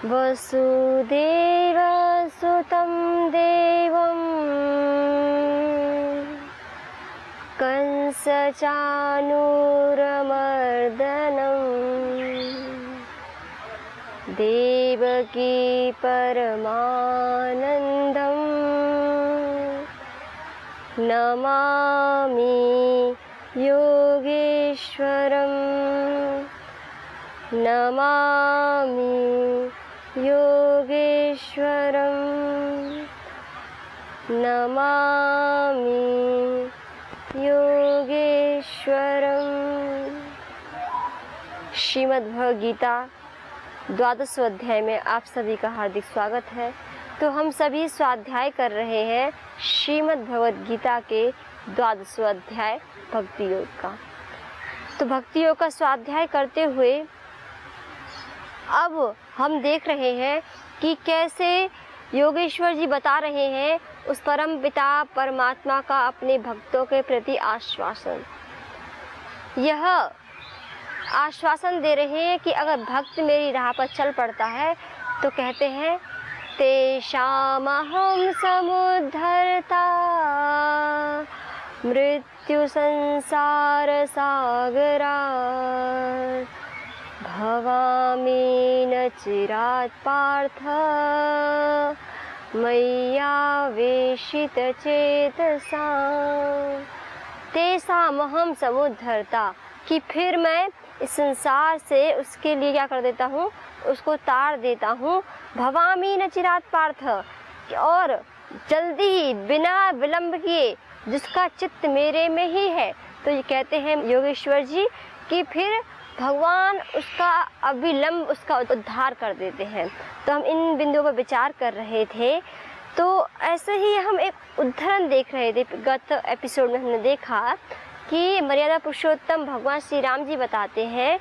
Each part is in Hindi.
वसुदेवसुतं देवं कंसचाणूरमर्दनं देवकी परमानन्दं नमामि योगेश्वरं नमामि योगेश्वरं नमामि योगेश्वरं। श्रीमद् भगवद गीता द्वादश अध्याय में आप सभी का हार्दिक स्वागत है। तो हम सभी स्वाध्याय कर रहे हैं श्रीमद् भगवद गीता के द्वादश अध्याय भक्ति योग का। तो भक्ति योग का स्वाध्याय करते हुए अब हम देख रहे हैं कि कैसे योगेश्वर जी बता रहे हैं उस परम पिता परमात्मा का अपने भक्तों के प्रति आश्वासन। यह आश्वासन दे रहे हैं कि अगर भक्त मेरी राह पर चल पड़ता है तो कहते हैं तेषामहं समुद्धर्ता मृत्यु संसार सागरात् भवामि न चिरात् पार्थ मय्यावेशितचेतसाम्। तेषामहं समुद्धर्ता, कि फिर मैं इस संसार से उसके लिए क्या कर देता हूँ, उसको तार देता हूँ। भवामि न चिरात् पार्थ, और जल्दी ही बिना विलंब किए जिसका चित्त मेरे में ही है। तो ये कहते हैं योगेश्वर जी कि फिर भगवान उसका अविलंब उसका उद्धार कर देते हैं। तो हम इन बिंदुओं पर विचार कर रहे थे। तो ऐसे ही हम एक उदाहरण देख रहे थे। गत एपिसोड में हमने देखा कि मर्यादा पुरुषोत्तम भगवान श्री राम जी बताते हैं,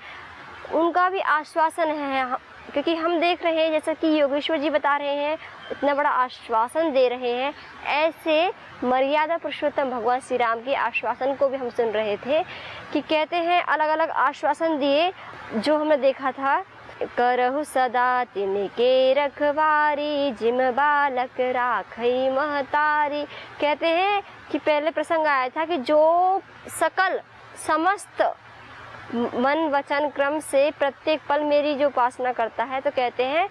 उनका भी आश्वासन है, क्योंकि हम देख रहे हैं जैसा कि योगेश्वर जी बता रहे हैं, इतना बड़ा आश्वासन दे रहे हैं। ऐसे मर्यादा पुरुषोत्तम भगवान श्री राम के आश्वासन को भी हम सुन रहे थे कि कहते हैं अलग अलग आश्वासन दिए, जो हमने देखा था। करहु सदा तिनके रखवारी, जिम बालक राखई महतारी। कहते हैं कि पहले प्रसंग आया था कि जो सकल समस्त मन वचन क्रम से प्रत्येक पल मेरी जो उपासना करता है, तो कहते हैं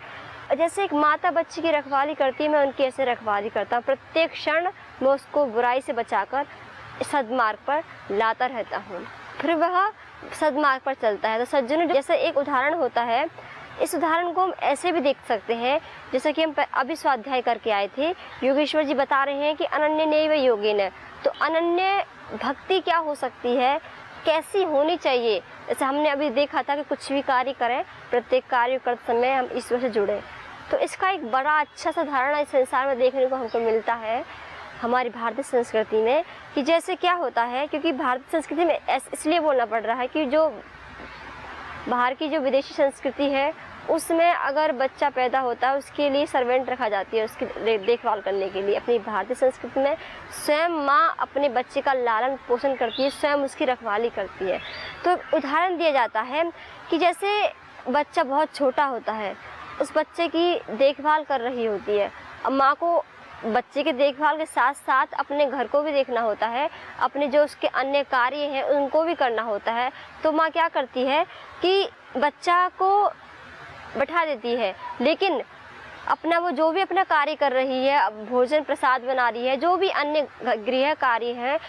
जैसे एक माता बच्ची की रखवाली करती है, मैं उनकी ऐसे रखवाली करता हूँ। प्रत्येक क्षण मैं उसको बुराई से बचाकर सद्मार्ग पर लाता रहता हूँ, फिर वह सद्मार्ग पर चलता है। तो सज्जनों, जैसे एक उदाहरण होता है, इस उदाहरण को हम ऐसे भी देख सकते हैं जैसे कि हम अभी स्वाध्याय करके आए थे। योगेश्वर जी बता रहे हैं कि अनन्य नैव योगेन। तो अनन्य भक्ति क्या हो सकती है, कैसी होनी चाहिए। जैसे हमने अभी देखा था कि कुछ भी कार्य करें, प्रत्येक कार्य करते समय हम ईश्वर से जुड़े। तो इसका एक बड़ा अच्छा सा धारणा इस संसार में देखने को हमको मिलता है हमारी भारतीय संस्कृति में, कि जैसे क्या होता है, क्योंकि भारतीय संस्कृति में इसलिए बोलना पड़ रहा है कि जो बाहर की जो विदेशी संस्कृति है उसमें अगर बच्चा पैदा होता है उसके लिए सर्वेंट रखा जाती है उसकी देखभाल करने के लिए। अपनी भारतीय संस्कृति में स्वयं माँ अपने बच्चे का लालन पोषण करती है, स्वयं उसकी रखवाली करती है। तो उदाहरण दिया जाता है कि जैसे बच्चा बहुत छोटा होता है, उस बच्चे की देखभाल कर रही होती है। अब माँ को बच्चे के देखभाल के साथ साथ अपने घर को भी देखना होता है, अपने जो उसके अन्य कार्य हैं उनको भी करना होता है। तो माँ क्या करती है कि बच्चा को बैठा देती है, लेकिन अपना वो जो भी अपना कार्य कर रही है, भोजन प्रसाद बना रही है, जो भी अन्य गृह कार्य हैं,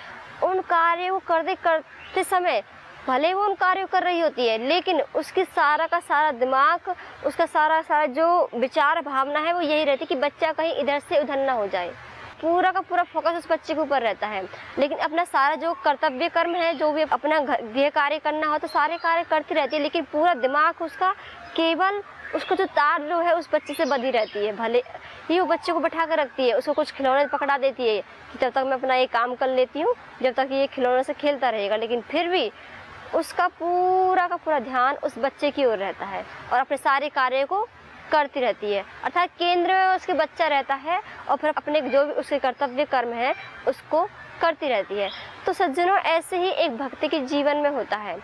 उन कार्यों को करते समय भले वो उन कार्यों कर रही होती है, लेकिन उसकी सारा का सारा दिमाग, उसका सारा जो विचार भावना है वो यही रहती है कि बच्चा कहीं इधर से उधर ना हो जाए। पूरा का पूरा फोकस उस बच्चे के ऊपर रहता है। लेकिन अपना सारा जो कर्तव्य कर्म है, जो भी अपना गृह कार्य करना हो, तो सारे कार्य करती रहती है, लेकिन पूरा दिमाग उसका केवल उसको जो तार जो है उस बच्चे से बंधी रहती है। भले ही वो बच्चे को बैठा कर रखती है, उसको कुछ खिलौने पकड़ा देती है कि तब तक मैं अपना ये काम कर लेती हूँ, जब तक ये खिलौने से खेलता रहेगा, लेकिन फिर भी उसका पूरा का पूरा ध्यान उस बच्चे की ओर रहता है और अपने सारे कार्य को करती रहती है। अर्थात केंद्र में उसके बच्चा रहता है और फिर अपने जो भी उसके कर्तव्य कर्म है उसको करती रहती है। तो सज्जनों, ऐसे ही एक भक्त के जीवन में होता है।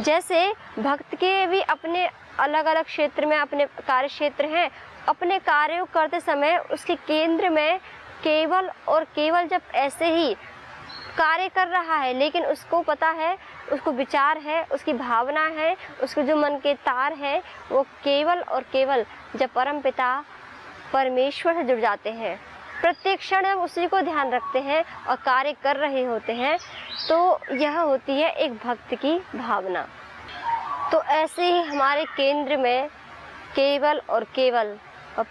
जैसे भक्त के भी अपने अलग अलग क्षेत्र में अपने कार्य क्षेत्र हैं, अपने कार्य को करते समय उसके केंद्र में केवल और केवल जब ऐसे ही कार्य कर रहा है, लेकिन उसको पता है, उसको विचार है, उसकी भावना है, उसके जो मन के तार हैं वो केवल और केवल जब परम पिता परमेश्वर से जुड़ जाते हैं, प्रत्येक क्षण जब उसी को ध्यान रखते हैं और कार्य कर रहे होते हैं, तो यह होती है एक भक्त की भावना। तो ऐसे ही हमारे केंद्र में केवल और केवल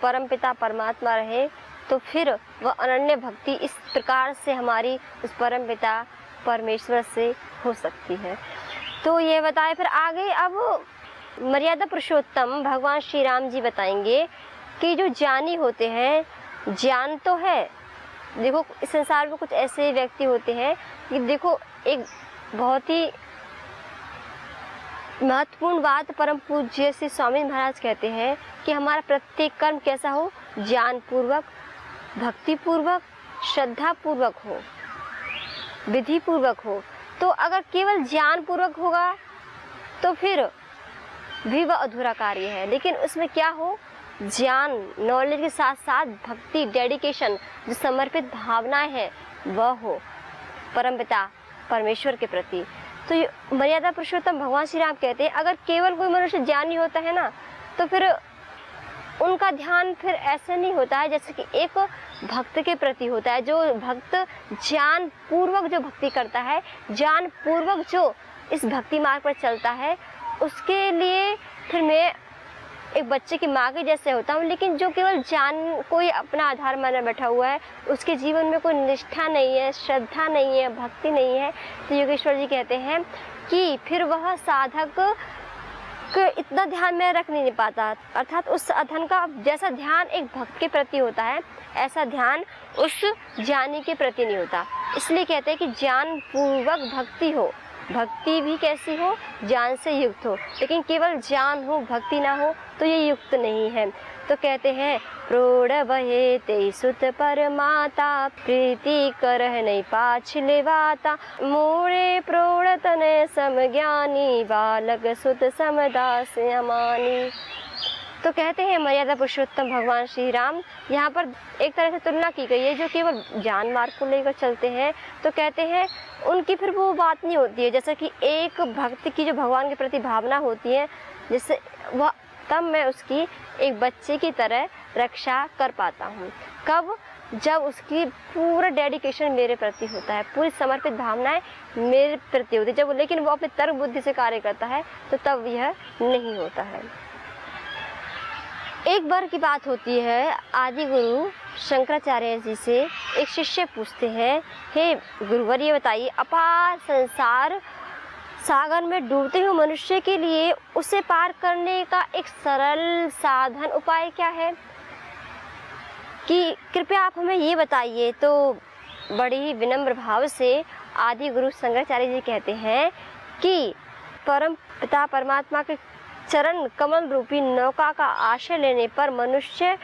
परमपिता परमात्मा रहे, तो फिर वह अनन्य भक्ति इस प्रकार से हमारी उस परमपिता परमेश्वर से हो सकती है। तो ये बताए फिर आगे। अब मर्यादा पुरुषोत्तम भगवान श्री राम जी बताएंगे कि जो ज्ञानी होते हैं, ज्ञान तो है, देखो इस संसार में कुछ ऐसे व्यक्ति होते हैं कि देखो एक बहुत ही महत्वपूर्ण बात परम पूज्य श्री स्वामी महाराज कहते हैं कि हमारा प्रत्येक कर्म कैसा हो, ज्ञान पूर्वक, भक्ति पूर्वक, श्रद्धा पूर्वक हो, विधि पूर्वक हो। तो अगर केवल ज्ञान पूर्वक होगा तो फिर भी वह अधूरा कार्य है, लेकिन उसमें क्या हो, ज्ञान नॉलेज के साथ साथ भक्ति, डेडिकेशन, जो समर्पित भावनाएं हैं वह हो परमपिता परमेश्वर के प्रति। तो ये मर्यादा पुरुषोत्तम भगवान श्री राम कहते हैं अगर केवल कोई मनुष्य ज्ञानी होता है ना, तो फिर उनका ध्यान फिर ऐसे नहीं होता है जैसे कि एक भक्त के प्रति होता है। जो भक्त ज्ञान पूर्वक जो भक्ति करता है, ज्ञान पूर्वक जो इस भक्ति मार्ग पर चलता है, उसके लिए फिर मैं एक बच्चे की माँ के जैसे होता हूँ। लेकिन जो केवल ज्ञान कोई अपना आधार माना बैठा हुआ है, उसके जीवन में कोई निष्ठा नहीं है, श्रद्धा नहीं है, भक्ति नहीं है, तो योगेश्वर जी कहते हैं कि फिर वह साधक इतना ध्यान में रख नहीं पाता। अर्थात उस साधन का जैसा ध्यान एक भक्त के प्रति होता है, ऐसा ध्यान उस ज्ञानी के प्रति नहीं होता। इसलिए कहते हैं कि ज्ञान पूर्वक भक्ति हो, भक्ति भी कैसी हो, ज्ञान से युक्त हो। लेकिन केवल ज्ञान हो, भक्ति ना हो, तो ये युक्त नहीं है। तो कहते हैं प्रोढ़ बहे ते सुत परमाता, प्रीति करह नहीं पाछले वाता, मोरे प्रोढ़ तने समज्ञानी, बालक सुत समदास अमानी। तो कहते हैं मर्यादा पुरुषोत्तम भगवान श्री राम, यहाँ पर एक तरह से तुलना की गई है जो केवल ज्ञान मार्ग को लेकर चलते हैं, तो कहते हैं उनकी फिर वो बात नहीं होती है जैसे कि एक भक्त की जो भगवान के प्रति भावना होती है, जिससे वह तब मैं उसकी एक बच्चे की तरह रक्षा कर पाता हूँ। कब? जब उसकी पूरा डेडिकेशन मेरे प्रति होता है, पूरी समर्पित भावनाएं मेरे प्रति होती है। जब लेकिन वो अपने तर्क बुद्धि से कार्य करता है तो तब यह नहीं होता है। एक बार की बात होती है, आदि गुरु शंकराचार्य जी से एक शिष्य पूछते हैं, हे गुरुवर ये बताइए, अपार संसार सागर में डूबते हुए मनुष्य के लिए उसे पार करने का एक सरल साधन उपाय क्या है, कि कृपया आप हमें ये बताइए। तो बड़ी ही विनम्र भाव से आदि गुरु शंकराचार्य जी कहते हैं कि परम पिता परमात्मा के चरण कमल रूपी नौका का आश्रय लेने पर मनुष्य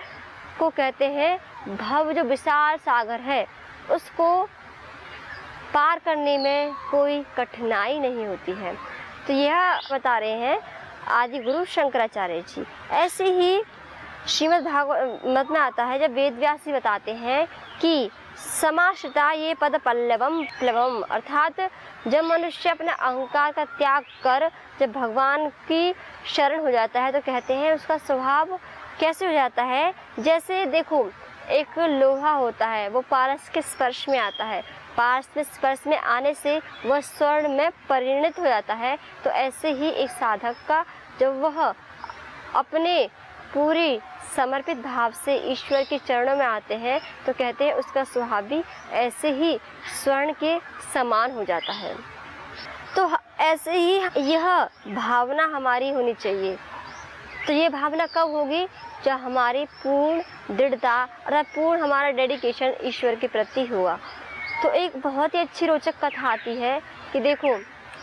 को कहते हैं भव जो विशाल सागर है उसको पार करने में कोई कठिनाई नहीं होती है। तो यह बता रहे हैं आदि गुरु शंकराचार्य जी। ऐसे ही श्रीमद् भागवत में आता है जब वेद व्यास जी बताते हैं कि समाश्रिता ये पद पल्लवम प्लवम, अर्थात जब मनुष्य अपने अहंकार का त्याग कर जब भगवान की शरण हो जाता है तो कहते हैं उसका स्वभाव कैसे हो जाता है, जैसे देखो एक लोहा होता है वो पारस के स्पर्श में आता है, पारस के स्पर्श में आने से वह स्वर्ण में परिणत हो जाता है। तो ऐसे ही एक साधक का जब वह अपने पूरी समर्पित भाव से ईश्वर के चरणों में आते हैं तो कहते हैं उसका स्वभाव भी ऐसे ही स्वर्ण के समान हो जाता है। तो ऐसे ही यह भावना हमारी होनी चाहिए। तो ये भावना कब होगी, जब हमारी पूर्ण दृढ़ता और पूर्ण हमारा डेडिकेशन ईश्वर के प्रति होगा। तो एक बहुत ही अच्छी रोचक कथा आती है कि देखो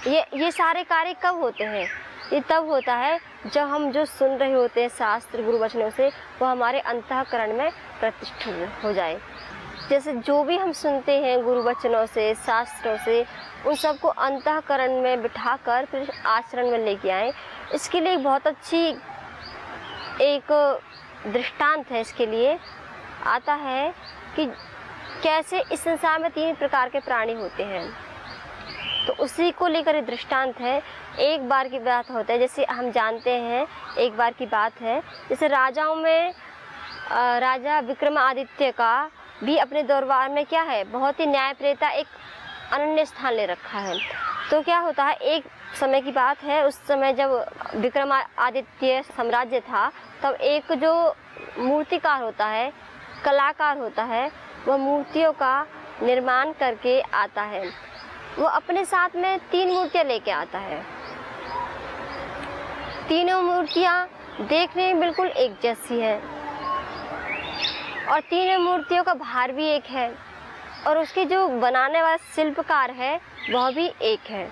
ये सारे कार्य कब होते हैं, ये तब होता है जब हम जो सुन रहे होते हैं शास्त्र गुरु वचनों से वो हमारे अंतःकरण में प्रतिष्ठित हो जाए। जैसे जो भी हम सुनते हैं गुरु वचनों से, शास्त्रों से, उन सबको अंतःकरण में बिठाकर फिर आचरण में लेके आएं। इसके लिए बहुत अच्छी एक दृष्टांत है। इसके लिए आता है कि कैसे इस संसार में 3 प्रकार के प्राणी होते हैं, तो उसी को लेकर ये दृष्टांत है। एक बार की बात होता है, जैसे हम जानते हैं एक बार की बात है, जैसे राजाओं में राजा विक्रमादित्य का भी अपने दरबार में क्या है, बहुत ही न्यायप्रियता एक अनन्य स्थान ले रखा है। तो क्या होता है, एक समय की बात है, उस समय जब विक्रमादित्य साम्राज्य था, तब एक जो मूर्तिकार होता है, कलाकार होता है, वह मूर्तियों का निर्माण करके आता है। वो अपने साथ में 3 मूर्तियाँ लेके आता है। तीनों मूर्तियाँ देखने में बिल्कुल एक जैसी है और तीनों मूर्तियों का भार भी एक है और उसकी जो बनाने वाला शिल्पकार है वह भी एक है।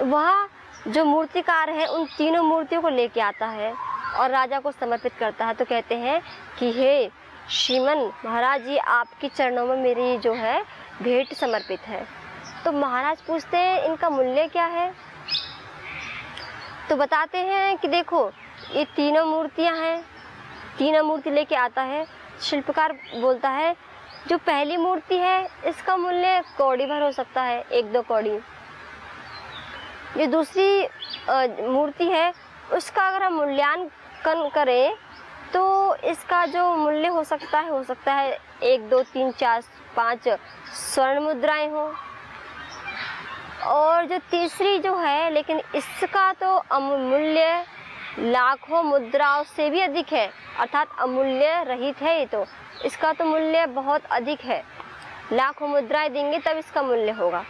वह जो मूर्तिकार है उन तीनों मूर्तियों को लेके आता है और राजा को समर्पित करता है। तो कहते हैं कि हे श्रीमन महाराज जी, आपके चरणों में मेरी जो है भेंट समर्पित है। तो महाराज पूछते हैं इनका मूल्य क्या है, तो बताते हैं कि देखो ये तीनों मूर्तियां हैं, तीनों मूर्ति लेके आता है। शिल्पकार बोलता है जो पहली मूर्ति है इसका मूल्य कौड़ी भर हो सकता है, 1-2 कौड़ी। जो दूसरी मूर्ति है उसका अगर हम मूल्यांकन करें तो इसका जो मूल्य हो सकता है 1, 2, 3, 4, 5 स्वर्ण मुद्राएं हो। और जो तीसरी जो है, लेकिन इसका तो अमूल्य लाखों मुद्राओं से भी अधिक है, अर्थात अमूल्य रहित है ये, तो इसका तो मूल्य बहुत अधिक है, लाखों मुद्राएं देंगे तब इसका मूल्य होगा।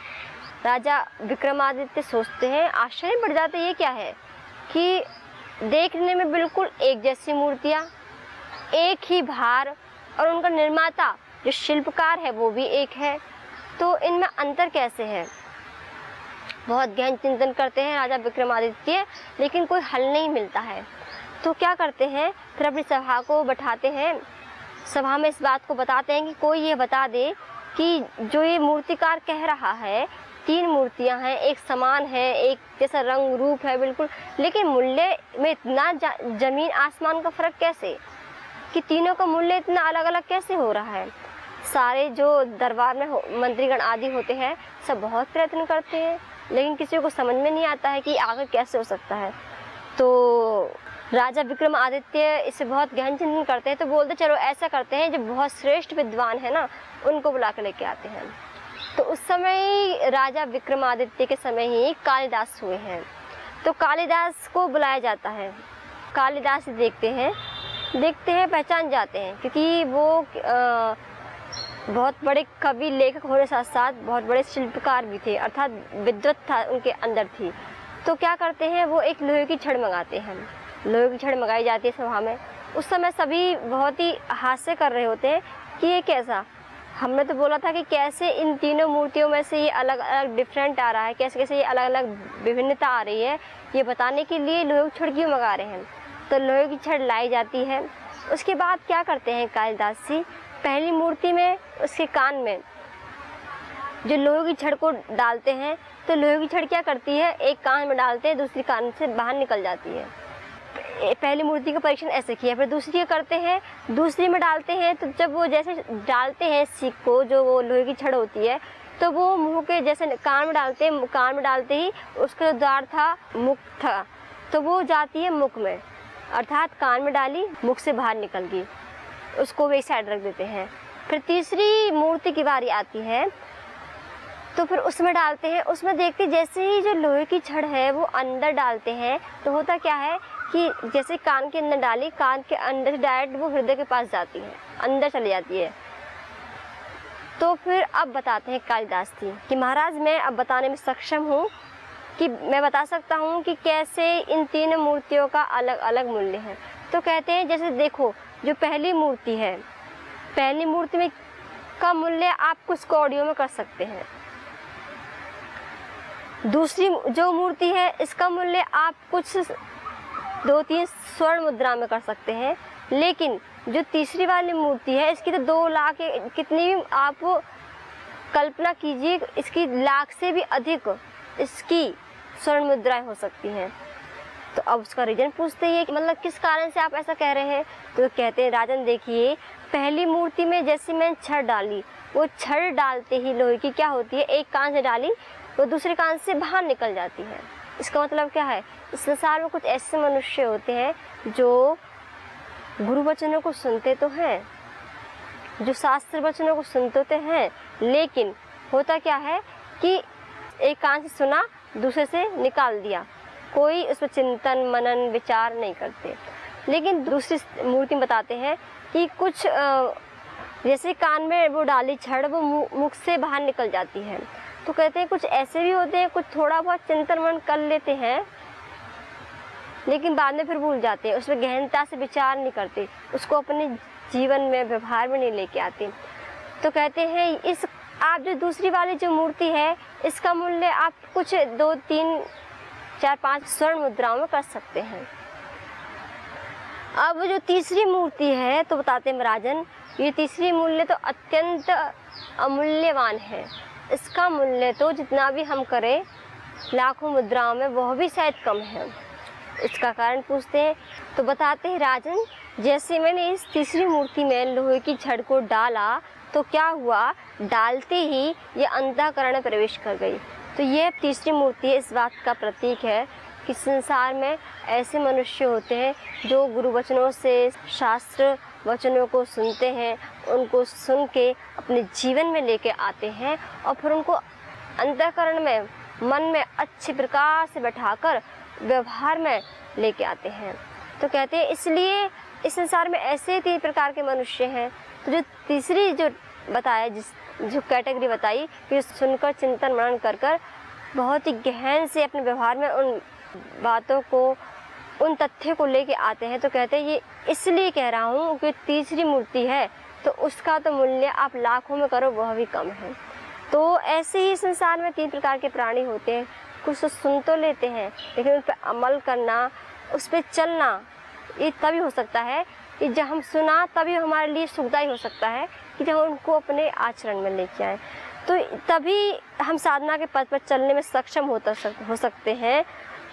राजा विक्रमादित्य सोचते हैं, आश्चर्य बढ़ जाते ये क्या है कि देखने में बिल्कुल एक जैसी मूर्तियाँ, एक ही भार, और उनका निर्माता जो शिल्पकार है वो भी एक है, तो इनमें अंतर कैसे है। बहुत गहन चिंतन करते हैं राजा विक्रमादित्य, लेकिन कोई हल नहीं मिलता है। तो क्या करते हैं, फिर अपनी सभा को बैठाते हैं, सभा में इस बात को बताते हैं कि कोई ये बता दे कि जो ये मूर्तिकार कह रहा है 3 मूर्तियां हैं, एक समान है, एक जैसा रंग रूप है बिल्कुल, लेकिन मूल्य में इतना जमीन आसमान का फ़र्क कैसे, कि तीनों का मूल्य इतना अलग अलग कैसे हो रहा है। सारे जो दरबार में मंत्रीगण आदि होते हैं सब बहुत प्रयत्न करते हैं, लेकिन किसी को समझ में नहीं आता है कि आगे कैसे हो सकता है। तो राजा विक्रमादित्य इसे बहुत गहन चिंतन करते हैं, तो बोलते चलो ऐसा करते हैं, जो बहुत श्रेष्ठ विद्वान है ना उनको बुला कर लेके आते हैं। तो उस समय राजा विक्रमादित्य के समय ही कालिदास हुए हैं, तो कालिदास को बुलाया जाता है। कालिदास देखते हैं पहचान जाते हैं, क्योंकि वो बहुत बड़े कवि लेखक होने साथ साथ बहुत बड़े शिल्पकार भी थे, अर्थात विद्वत था उनके अंदर थी। तो क्या करते हैं, वो एक लोहे की छड़ मंगाते हैं, लोहे की छड़ मंगाई जाती है सभा में। उस समय सभी बहुत ही हास्य कर रहे होते हैं कि ये कैसा, हमने तो बोला था कि कैसे इन तीनों मूर्तियों में से ये अलग अलग डिफरेंट आ रहा है, कैसे कैसे ये अलग अलग विभिन्नता आ रही है, ये बताने के लिए लोहे की छड़ क्यों मंगा रहे हैं। तो लोहे की छड़ लाई जाती है। उसके बाद क्या करते हैं कालिदास जी, पहली मूर्ति में उसके कान में जो लोहे की छड़ को डालते हैं, तो लोहे की छड़ क्या करती है, एक कान में डालते हैं, दूसरी कान से बाहर निकल जाती है। पहली मूर्ति का परीक्षण ऐसे किया, फिर दूसरी का करते हैं, दूसरी में डालते हैं, तो जब वो जैसे डालते हैं सीख को, जो वो लोहे की छड़ होती है, तो वो मुंह के जैसे कान में डालते हैं, कान में डालते ही उसका द्वार था मुख था, तो वो जाती है मुख में, अर्थात कान में डाली मुख से बाहर निकल गई, उसको वे साइड रख देते हैं। फिर तीसरी मूर्ति की बारी आती है, तो फिर उसमें डालते हैं, उसमें देखते जैसे ही जो लोहे की छड़ है वो अंदर डालते हैं, तो होता क्या है कि जैसे कान के अंदर डाली, कान के अंदर डायरेक्ट वो हृदय के पास जाती है, अंदर चली जाती है। तो फिर अब बताते हैं कालिदास जी कि महाराज मैं अब बताने में सक्षम हूँ कि मैं बता सकता हूँ कि कैसे इन 3 मूर्तियों का अलग अलग मूल्य है। तो कहते हैं जैसे देखो जो पहली मूर्ति है, पहली मूर्ति में का मूल्य आप कुछ कौड़ियों में कर सकते हैं। दूसरी जो मूर्ति है इसका मूल्य आप कुछ 2-3 स्वर्ण मुद्रा में कर सकते हैं। लेकिन जो तीसरी वाली मूर्ति है इसकी तो 2 लाख कितनी भी आप कल्पना कीजिए, इसकी लाख से भी अधिक इसकी स्वर्ण मुद्राएं हो सकती हैं। तो अब उसका रीजन पूछते हैं कि मतलब किस कारण से आप ऐसा कह रहे हैं। तो कहते हैं राजन देखिए, पहली मूर्ति में जैसे मैंने छड़ डाली, वो छड़ डालते ही लोहे की क्या होती है, एक कान से डाली वो दूसरे कान से बाहर निकल जाती है। इसका मतलब क्या है, इस संसार में कुछ ऐसे मनुष्य होते हैं जो गुरु वचनों को सुनते तो हैं, जो शास्त्र वचनों को सुनते तो हैं, लेकिन होता क्या है कि एक कान से सुना दूसरे से निकाल दिया, कोई उस पर चिंतन मनन विचार नहीं करते। लेकिन दूसरी मूर्ति बताते हैं कि कुछ जैसे कान में वो डाली छड़ वो मुख से बाहर निकल जाती है। तो कहते हैं कुछ ऐसे भी होते हैं, कुछ थोड़ा बहुत चिंतन मनन कर लेते हैं लेकिन बाद में फिर भूल जाते हैं, उस पर गहनता से विचार नहीं करते, उसको अपने जीवन में व्यवहार में नहीं लेके आते। तो कहते हैं इस आप जो दूसरी वाली जो मूर्ति है इसका मूल्य आप कुछ 2, 3, 4, 5 स्वर्ण मुद्राओं में कर सकते हैं। अब जो तीसरी मूर्ति है तो बताते हैं राजन, ये तीसरी मूल्य तो अत्यंत अमूल्यवान है, इसका मूल्य तो जितना भी हम करें लाखों मुद्राओं में वह भी शायद कम है। इसका कारण पूछते हैं तो बताते हैं राजन, जैसे मैंने इस तीसरी मूर्ति में लोहे की छड़ को डाला तो क्या हुआ, डालते ही ये अंतःकरण में प्रवेश कर गई। तो ये तीसरी मूर्ति इस बात का प्रतीक है कि संसार में ऐसे मनुष्य होते हैं जो गुरु वचनों से शास्त्र वचनों को सुनते हैं, उनको सुन के अपने जीवन में लेके आते हैं और फिर उनको अंतःकरण में मन में अच्छे प्रकार से बैठाकर व्यवहार में लेके आते हैं। तो कहते हैं इसलिए इस संसार में ऐसे 3 प्रकार के मनुष्य हैं। तो जो तीसरी जो बताया, जो कैटेगरी बताई कि सुनकर चिंतन मनन कर कर बहुत ही गहन से अपने व्यवहार में उन बातों को, उन तथ्य को लेके आते हैं। तो कहते हैं ये इसलिए कह रहा हूँ कि तीसरी मूर्ति है तो उसका तो मूल्य आप लाखों में करो वह भी कम है। तो ऐसे ही संसार में 3 प्रकार के प्राणी होते हैं, कुछ तो सुन तो लेते हैं लेकिन उन पर अमल करना, उस पर चलना, ये तभी हो सकता है कि जब हम सुना तभी हमारे लिए सुखदायी हो सकता है कि जब हम उनको अपने आचरण में लेके आए, तो तभी हम साधना के पथ पर चलने में सक्षम हो सकते हैं,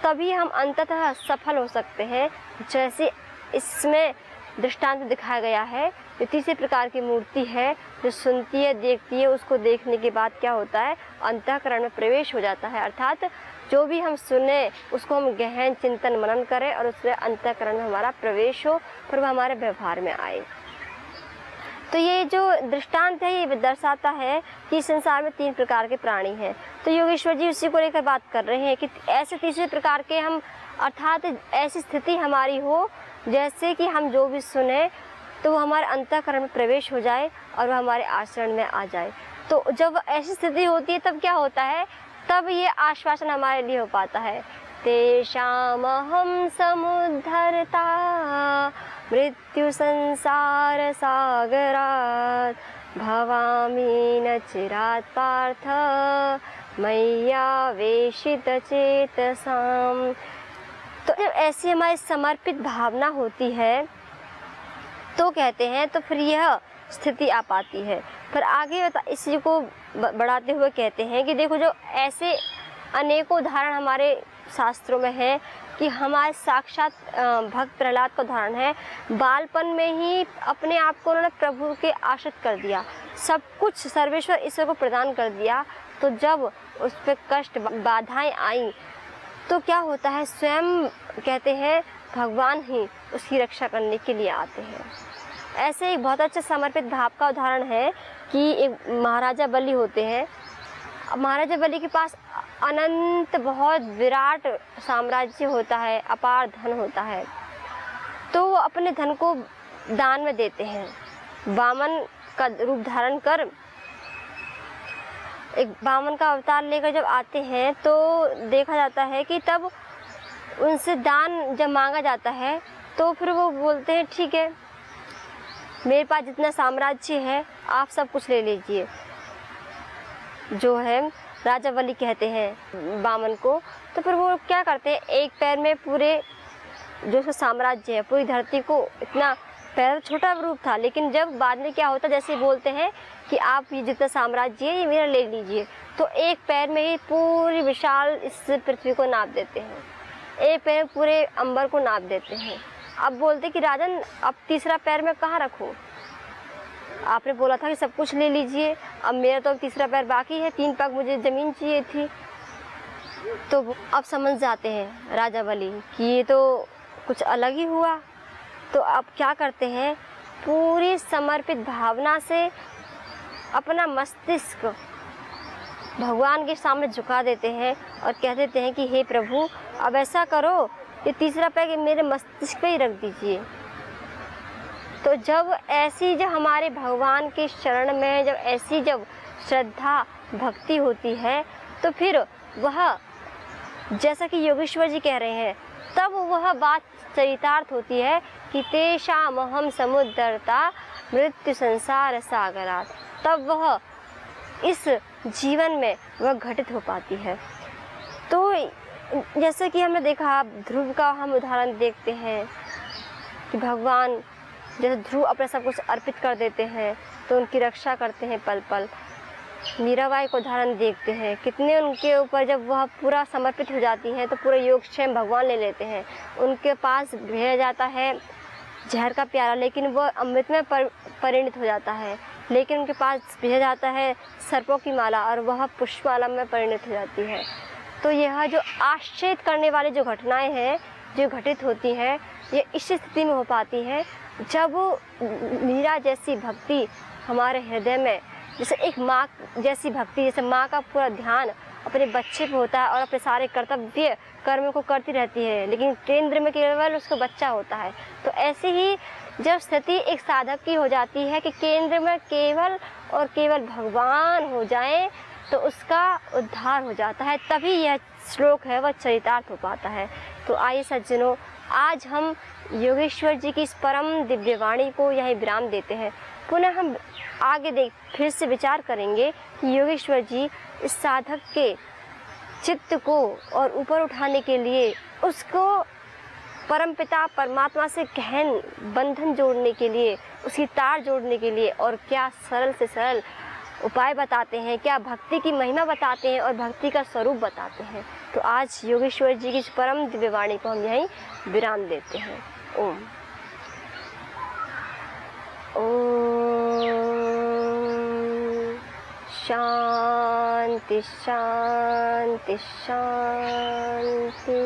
तभी हम अंततः सफल हो सकते हैं। जैसे इसमें दृष्टांत दिखाया गया है, जो तीसरे प्रकार की मूर्ति है जो सुनती है देखती है, उसको देखने के बाद क्या होता है, अंतःकरण में प्रवेश हो जाता है। अर्थात जो भी हम सुने उसको हम गहन चिंतन मनन करें और उससे अंतःकरण में हमारा प्रवेश हो, फिर वह हमारे व्यवहार में आए। तो ये जो दृष्टांत है ये दर्शाता है कि संसार में 3 प्रकार के प्राणी हैं। तो योगेश्वर जी उसी को लेकर बात कर रहे हैं कि ऐसे तीसरे प्रकार के हम, अर्थात ऐसी स्थिति हमारी हो जैसे कि हम जो भी सुने तो वो हमारे अंतःकरण में प्रवेश हो जाए और वह हमारे आचरण में आ जाए। तो जब ऐसी स्थिति होती है तब क्या होता है, तब ये आश्वासन हमारे लिए हो पाता है, तेषामहं समुद्धरता मृत्यु संसार सागरात् भवामि न चिरात् पार्थ मय्यावेशित चेतसाम्। तो जब ऐसी हमारी समर्पित भावना होती है तो कहते हैं तो फिर यह स्थिति आ पाती है। फिर आगे इसी को बढ़ाते हुए कहते हैं कि देखो जो ऐसे अनेकों उदाहरण हमारे शास्त्रों में है कि हमारे साक्षात भक्त प्रहलाद का उदाहरण है, बालपन में ही अपने आप को उन्होंने प्रभु के आश्रित कर दिया, सब कुछ सर्वेश्वर ईश्वर को प्रदान कर दिया। तो जब उस पर कष्ट बाधाएं आई तो क्या होता है, स्वयं कहते हैं भगवान ही उसकी रक्षा करने के लिए आते हैं। ऐसे एक बहुत अच्छा समर्पित भाव का उदाहरण है कि एक महाराजा बलि होते हैं। महाराजा बलि के पास अनंत बहुत विराट साम्राज्य होता है, अपार धन होता है, तो वो अपने धन को दान में देते हैं। वामन का रूप धारण कर, एक वामन का अवतार लेकर जब आते हैं तो देखा जाता है कि तब उनसे दान जब मांगा जाता है तो फिर वो बोलते हैं ठीक है, मेरे पास जितना साम्राज्य है आप सब कुछ ले लीजिए। जो है राजा बलि कहते हैं वामन को। तो फिर वो क्या करते हैं, एक पैर में पूरे जो उसका साम्राज्य है पूरी धरती को इतना पहले छोटा रूप था, लेकिन जब बाद में क्या होता, जैसे बोलते हैं कि आप ये जितना साम्राज्य है ये मेरा ले लीजिए, तो एक पैर में ही पूरी विशाल इस पृथ्वी को नाप देते हैं, एक पैर में पूरे अंबर को नाप देते हैं। अब बोलते कि राजन अब तीसरा पैर मैं कहाँ रखूँ, आपने बोला था कि सब कुछ ले लीजिए, अब मेरा तो अब तीसरा पैर बाकी है, 3 पग मुझे ज़मीन चाहिए थी। तो अब समझ जाते हैं राजा बलि कि ये तो कुछ अलग ही हुआ। तो अब क्या करते हैं, पूरी समर्पित भावना से अपना मस्तिष्क भगवान के सामने झुका देते हैं और कह देते हैं कि हे प्रभु, अब ऐसा करो, ये तीसरा पैर मेरे मस्तिष्क पे ही रख दीजिए। तो जब हमारे भगवान के शरण में जब श्रद्धा भक्ति होती है, तो फिर वह, जैसा कि योगेश्वर जी कह रहे हैं, तब वह बात चरितार्थ होती है कि तेषामहं समुद्धर्ता मृत्यु संसार सागरात्, तब वह इस जीवन में वह घटित हो पाती है। तो जैसे कि हमने देखा, ध्रुव का हम उदाहरण देखते हैं कि भगवान जैसे ध्रुव अपना सब कुछ अर्पित कर देते हैं तो उनकी रक्षा करते हैं पल पल। मीराबाई को उदाहरण देखते हैं, कितने उनके ऊपर जब वह पूरा समर्पित हो जाती हैं तो पूरा योगक्षेम भगवान ले लेते हैं। उनके पास भेजा जाता है जहर का प्याला, लेकिन वह अमृत में परिणत हो जाता है। लेकिन उनके पास भेजा जाता है सर्पों की माला और वह पुष्पमाला में परिणत हो जाती है। तो यह जो आश्चर्य करने वाली जो घटनाएं हैं जो घटित होती हैं, ये इस स्थिति में हो पाती हैं जब मीरा जैसी भक्ति हमारे हृदय में, जैसे एक माँ जैसी भक्ति, जैसे माँ का पूरा ध्यान अपने बच्चे पे होता है और अपने सारे कर्तव्य कर्म को करती रहती है, लेकिन केंद्र में केवल उसका बच्चा होता है। तो ऐसे ही जब स्थिति एक साधक की हो जाती है कि केंद्र में केवल और केवल भगवान हो जाए, तो उसका उद्धार हो जाता है, तभी यह श्लोक है वह चरितार्थ हो पाता है। तो आइए सज्जनों, आज हम योगेश्वर जी की इस परम दिव्य वाणी को यहीं विराम देते हैं। पुनः हम आगे फिर से विचार करेंगे कि योगेश्वर जी इस साधक के चित्त को और ऊपर उठाने के लिए, उसको परमपिता परमात्मा से गहन बंधन जोड़ने के लिए, उसकी तार जोड़ने के लिए और क्या सरल से सरल उपाय बताते हैं, क्या भक्ति की महिमा बताते हैं और भक्ति का स्वरूप बताते हैं। तो आज योगेश्वर जी की इस परम दिव्य वाणी को हम यहीं विराम देते हैं। ओम ओम शांति शांति शांति।